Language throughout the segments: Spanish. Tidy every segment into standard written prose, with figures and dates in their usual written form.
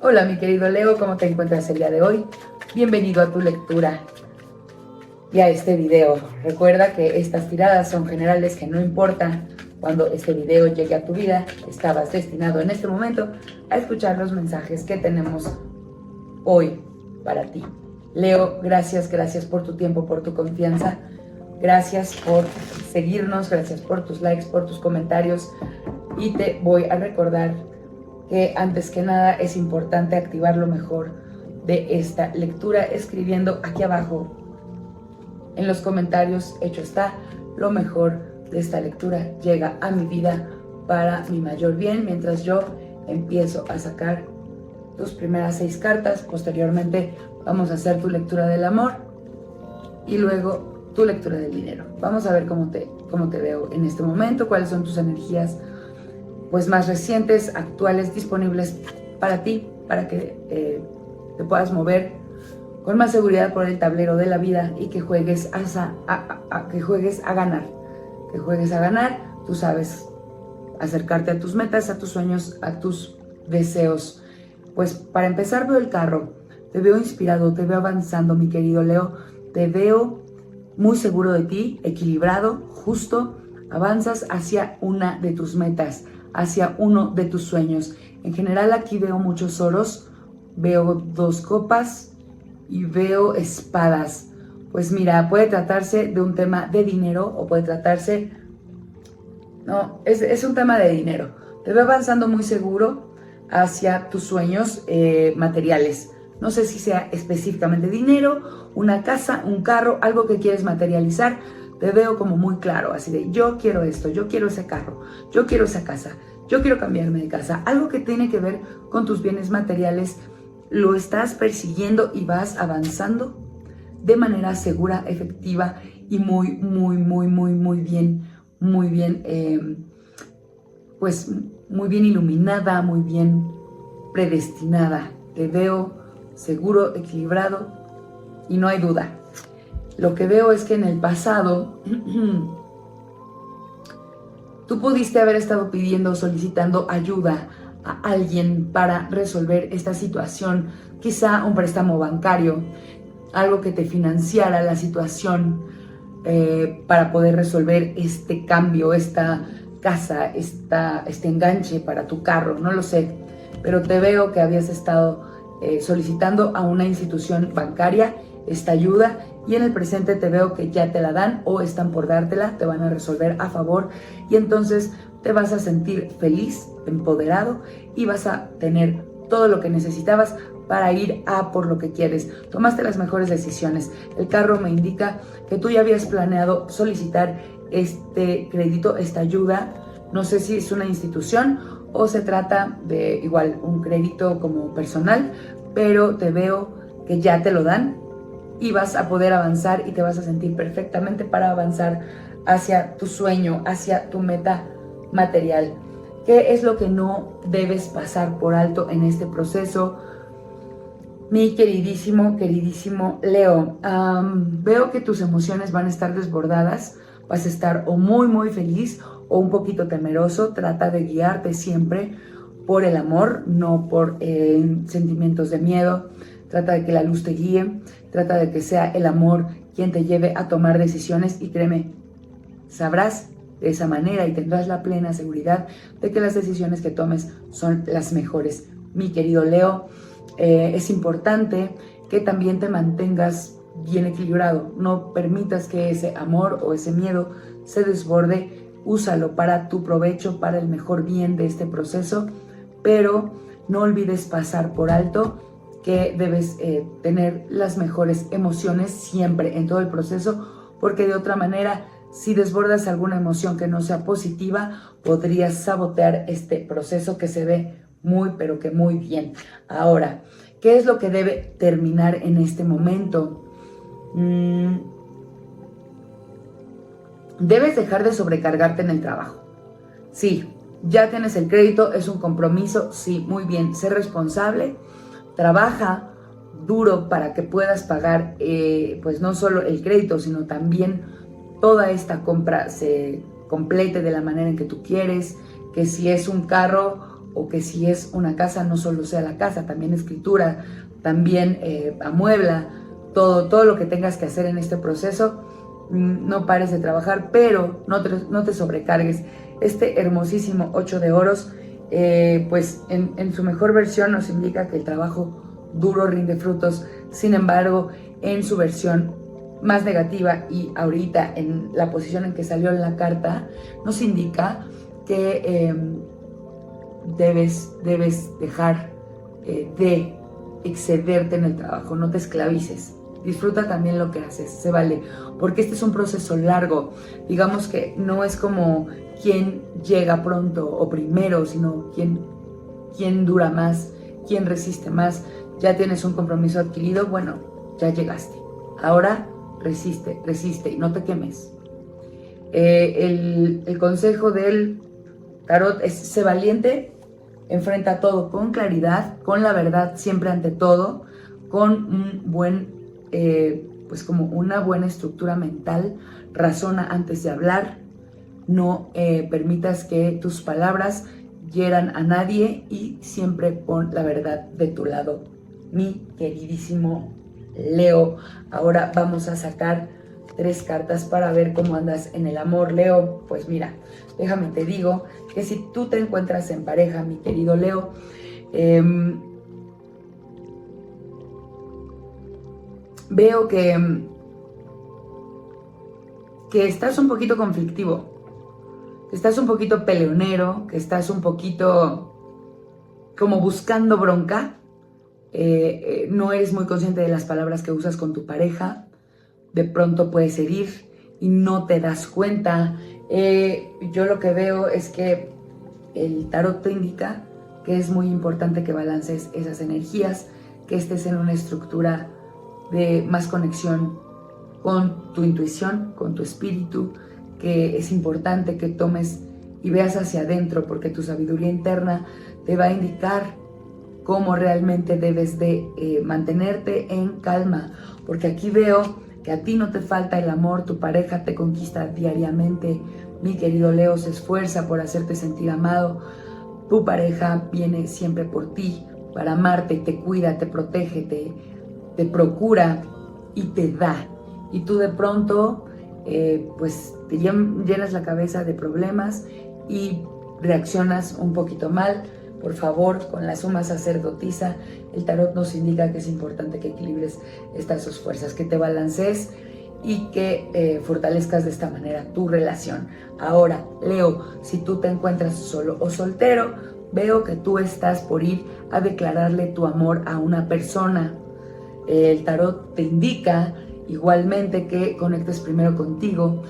Hola mi querido Leo, ¿cómo te encuentras el día de hoy? Bienvenido a tu lectura y a este video. Recuerda que estas tiradas son generales, que no importa cuando este video llegue a tu vida, estabas destinado en este momento a escuchar los mensajes que tenemos hoy para ti. Leo, gracias por tu tiempo, por tu confianza. Gracias por seguirnos, gracias por tus likes, por tus comentarios. Y te voy a recordar que antes que nada es importante activar lo mejor de esta lectura escribiendo aquí abajo en los comentarios. Hecho está, lo mejor de esta lectura llega a mi vida para mi mayor bien, mientras yo empiezo a sacar tus primeras 6 cartas. Posteriormente vamos a hacer tu lectura del amor y luego tu lectura del dinero. Vamos a ver cómo te veo en este momento, cuáles son tus energías pues más recientes, actuales, disponibles para ti, para que te puedas mover con más seguridad por el tablero de la vida y que juegues que juegues a ganar. Que juegues a ganar, tú sabes, acercarte a tus metas, a tus sueños, a tus deseos. Pues para empezar veo el carro, te veo inspirado, te veo avanzando, mi querido Leo, te veo muy seguro de ti, equilibrado, justo, avanzas hacia una de tus metas, hacia uno de tus sueños. En general aquí veo muchos oros, veo 2 copas y veo espadas. Pues mira, puede tratarse de un tema de dinero o puede tratarse... No, es un tema de dinero. Te veo avanzando muy seguro hacia tus sueños materiales. No sé si sea específicamente dinero, una casa, un carro, algo que quieres materializar. Te veo como muy claro, así de yo quiero esto, yo quiero ese carro, yo quiero esa casa, yo quiero cambiarme de casa. Algo que tiene que ver con tus bienes materiales, lo estás persiguiendo y vas avanzando de manera segura, efectiva y muy bien, pues muy bien iluminada, muy bien predestinada. Te veo seguro, equilibrado y no hay duda. Lo que veo es que en el pasado tú pudiste haber estado pidiendo, solicitando ayuda a alguien para resolver esta situación, quizá un préstamo bancario, algo que te financiara la situación para poder resolver este cambio, esta casa, este enganche para tu carro, no lo sé, pero te veo que habías estado solicitando a una institución bancaria esta ayuda y en el presente te veo que ya te la dan o están por dártela, te van a resolver a favor y entonces te vas a sentir feliz, empoderado y vas a tener todo lo que necesitabas para ir a por lo que quieres. Tomaste las mejores decisiones. El carro me indica que tú ya habías planeado solicitar este crédito, esta ayuda. No sé si es una institución o se trata de igual un crédito como personal, pero te veo que ya te lo dan y vas a poder avanzar y te vas a sentir perfectamente para avanzar hacia tu sueño, hacia tu meta material. ¿Qué es lo que no debes pasar por alto en este proceso? Mi queridísimo Leo, veo que tus emociones van a estar desbordadas, vas a estar o muy feliz o un poquito temeroso. Trata de guiarte siempre por el amor, no por sentimientos de miedo. Trata de que la luz te guíe, trata de que sea el amor quien te lleve a tomar decisiones y créeme, sabrás de esa manera y tendrás la plena seguridad de que las decisiones que tomes son las mejores. Mi querido Leo, es importante que también te mantengas bien equilibrado. No permitas que ese amor o ese miedo se desborde. Úsalo para tu provecho, para el mejor bien de este proceso, pero no olvides pasar por alto que debes tener las mejores emociones siempre en todo el proceso, porque de otra manera, si desbordas alguna emoción que no sea positiva, podrías sabotear este proceso que se ve pero que muy bien. Ahora, ¿qué es lo que debe terminar en este momento? Debes dejar de sobrecargarte en el trabajo. Sí, ya tienes el crédito, es un compromiso, sí, muy bien, sé responsable, trabaja duro para que puedas pagar pues no solo el crédito, sino también toda esta compra se complete de la manera en que tú quieres, que si es un carro, o que si es una casa no solo sea la casa, también escritura, también amuebla, todo lo que tengas que hacer en este proceso. No pares de trabajar, pero no te sobrecargues. Este hermosísimo 8 de oros, pues en su mejor versión nos indica que el trabajo duro rinde frutos. Sin embargo, en su versión más negativa y ahorita en la posición en que salió en la carta, nos indica que debes dejar de excederte en el trabajo, no te esclavices. Disfruta también lo que haces, se vale, porque este es un proceso largo. Digamos que no es como quién llega pronto o primero, sino quién dura más, quién resiste más. Ya tienes un compromiso adquirido, bueno, ya llegaste. Ahora resiste y no te quemes. El consejo del tarot es: sé valiente, enfrenta todo con claridad, con la verdad siempre ante todo, con un buen, pues como una buena estructura mental. Razona antes de hablar, no permitas que tus palabras hieran a nadie y siempre pon la verdad de tu lado, mi queridísimo Leo. Ahora vamos a sacar 3 cartas para ver cómo andas en el amor, Leo. Pues mira, déjame te digo que si tú te encuentras en pareja, mi querido Leo, veo que estás un poquito conflictivo, que estás un poquito peleonero, que estás un poquito como buscando bronca. No eres muy consciente de las palabras que usas con tu pareja. De pronto puedes herir y no te das cuenta. Yo lo que veo es que el tarot te indica que es muy importante que balances esas energías, que estés en una estructura de más conexión con tu intuición, con tu espíritu, que es importante que tomes y veas hacia adentro, porque tu sabiduría interna te va a indicar cómo realmente debes de mantenerte en calma, porque aquí veo que a ti no te falta el amor, tu pareja te conquista diariamente, mi querido Leo, se esfuerza por hacerte sentir amado, tu pareja viene siempre por ti, para amarte, te cuida, te protege, te procura y te da. Y tú de pronto, pues te llenas la cabeza de problemas y reaccionas un poquito mal. Por favor, con la suma sacerdotisa, el tarot nos indica que es importante que equilibres estas dos fuerzas, que te balancees y que fortalezcas de esta manera tu relación. Ahora, Leo, si tú te encuentras solo o soltero, veo que tú estás por ir a declararle tu amor a una persona. El tarot te indica igualmente que conectes primero contigo,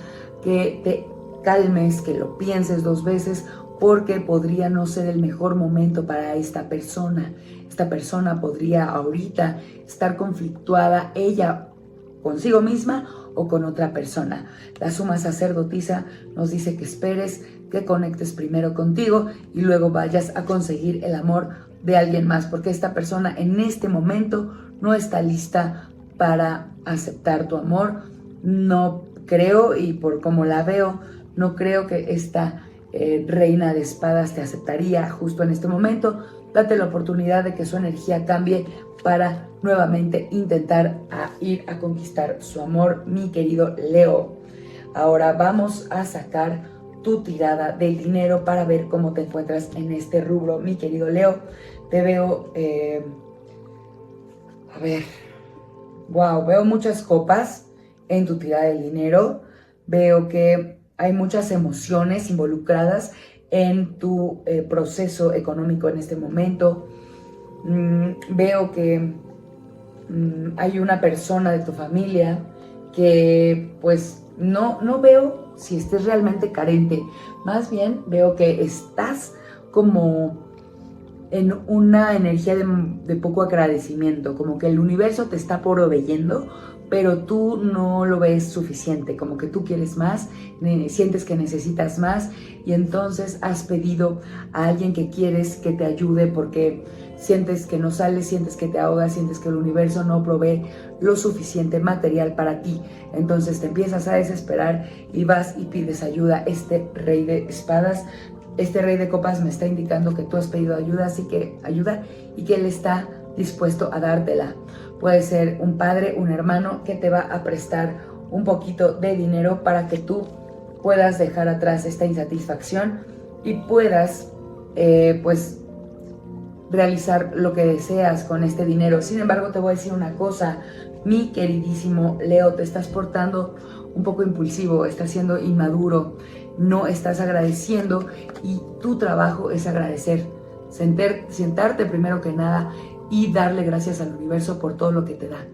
que te calmes, que lo pienses 2 veces, porque podría no ser el mejor momento para esta persona. Esta persona podría ahorita estar conflictuada, ella consigo misma o con otra persona. La suma sacerdotisa nos dice que esperes, que conectes primero contigo y luego vayas a conseguir el amor de alguien más, porque esta persona en este momento no está lista para aceptar tu amor. No creo, y por como la veo, no creo que esta reina de espadas te aceptaría justo en este momento. Date la oportunidad de que su energía cambie para nuevamente intentar ir a conquistar su amor, mi querido Leo. Ahora vamos a sacar tu tirada del dinero para ver cómo te encuentras en este rubro, mi querido Leo. Te veo, a ver, wow, veo muchas copas en tu tirada del dinero. Veo que hay muchas emociones involucradas en tu proceso económico en este momento. Veo que hay una persona de tu familia que pues no veo si estés realmente carente. Más bien veo que estás como en una energía de poco agradecimiento, como que el universo te está proveyendo, pero tú no lo ves suficiente, como que tú quieres más, sientes que necesitas más y entonces has pedido a alguien que quieres que te ayude porque sientes que no sales, sientes que te ahogas, sientes que el universo no provee lo suficiente material para ti. Entonces te empiezas a desesperar y vas y pides ayuda. Este rey de espadas Este Rey de Copas me está indicando que tú has pedido ayuda, así que ayuda, y que Él está dispuesto a dártela. Puede ser un padre, un hermano que te va a prestar un poquito de dinero para que tú puedas dejar atrás esta insatisfacción y puedas pues realizar lo que deseas con este dinero. Sin embargo, te voy a decir una cosa, mi queridísimo Leo, te estás portando un poco impulsivo, estás siendo inmaduro, no estás agradeciendo, y tu trabajo es agradecer, sentarte primero que nada y darle gracias al universo por todo lo que te da.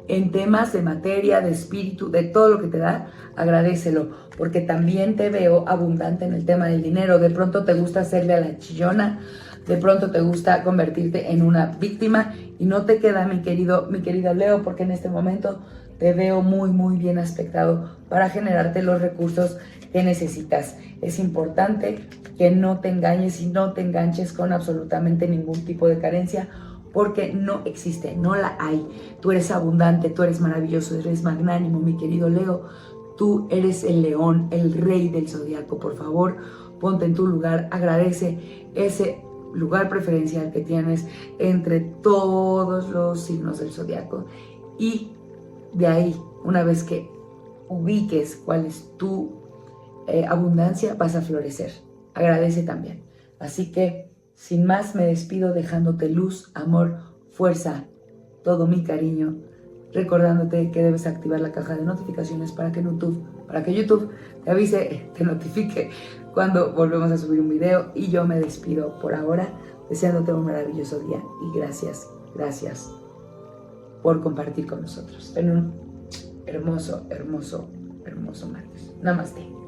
En temas de materia, de espíritu, de todo lo que te da, agradécelo, porque también te veo abundante en el tema del dinero. De pronto te gusta hacerle a la chillona, de pronto te gusta convertirte en una víctima, y no te queda, mi querido Leo, porque en este momento te veo muy bien aspectado para generarte los recursos que necesitas. Es importante que no te engañes y no te enganches con absolutamente ningún tipo de carencia, porque no existe, no la hay. Tú eres abundante, tú eres maravilloso, eres magnánimo, mi querido Leo. Tú eres el león, el rey del zodiaco. Por favor, ponte en tu lugar, agradece ese lugar preferencial que tienes entre todos los signos del zodiaco, y de ahí, una vez que ubiques cuál es tu abundancia, vas a florecer. Agradece también. Así que, sin más, me despido dejándote luz, amor, fuerza, todo mi cariño, recordándote que debes activar la caja de notificaciones para que YouTube te avise, te notifique cuando volvemos a subir un video. Y yo me despido por ahora, deseándote un maravilloso día, y gracias por compartir con nosotros. Ten un hermoso martes. Namaste.